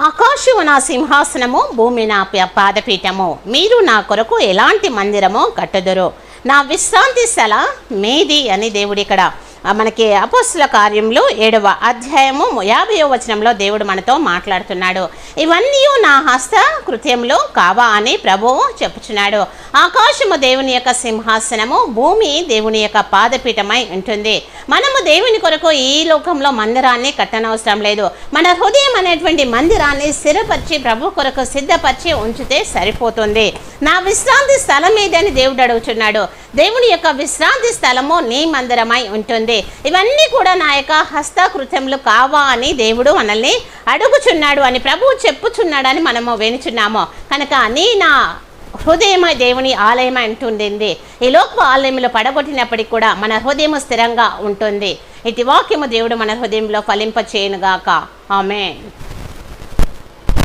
ఆకాశము నా సింహాసనము, భూమి నా పాదపీఠము. మీరు నా కొరకు ఎలాంటి మందిరము కట్టుదురు? నా విశ్రాంతి స్థల మీది అని దేవుడు ఇక్కడ మనకి అపోస్తుల కార్యంలో 7వ అధ్యాయము 50వ వచనంలో దేవుడు మనతో మాట్లాడుతున్నాడు. ఇవన్నీ నా హస్త కృత్యంలో కావా అని ప్రభువు చెప్పుచున్నాడు. ఆకాశము దేవుని యొక్క సింహాసనము, భూమి దేవుని యొక్క పాదపీఠమై ఉంటుంది. మనము దేవుని కొరకు ఈ లోకంలో మందిరాన్ని కట్టనవసరం లేదు. మన హృదయం అనేటువంటి మందిరాన్ని స్థిరపరిచి ప్రభు కొరకు సిద్ధపరిచి ఉంచితే సరిపోతుంది. నా విశ్రాంతి స్థలం ఏదని దేవుడు అడుగుతున్నాడు. దేవుని యొక్క విశ్రాంతి స్థలము నీ మందిరమై ఉంటుంది. ఇవన్నీ కూడా నా యొక్క హస్తకృత్యములు కావా అని దేవుడు మనల్ని అడుగుచున్నాడు అని ప్రభువు చెప్పుచున్నాడని మనము వినుచున్నాము. కనుక నా హృదయమై దేవుని ఆలయం అంటుంది. ఈ లోక ఆలయంలో పడగొట్టినప్పటికీ కూడా మన హృదయం స్థిరంగా ఉంటుంది. ఇటు వాక్యము దేవుడు మన హృదయంలో ఫలింపచేయునుగాక. ఆమేన్.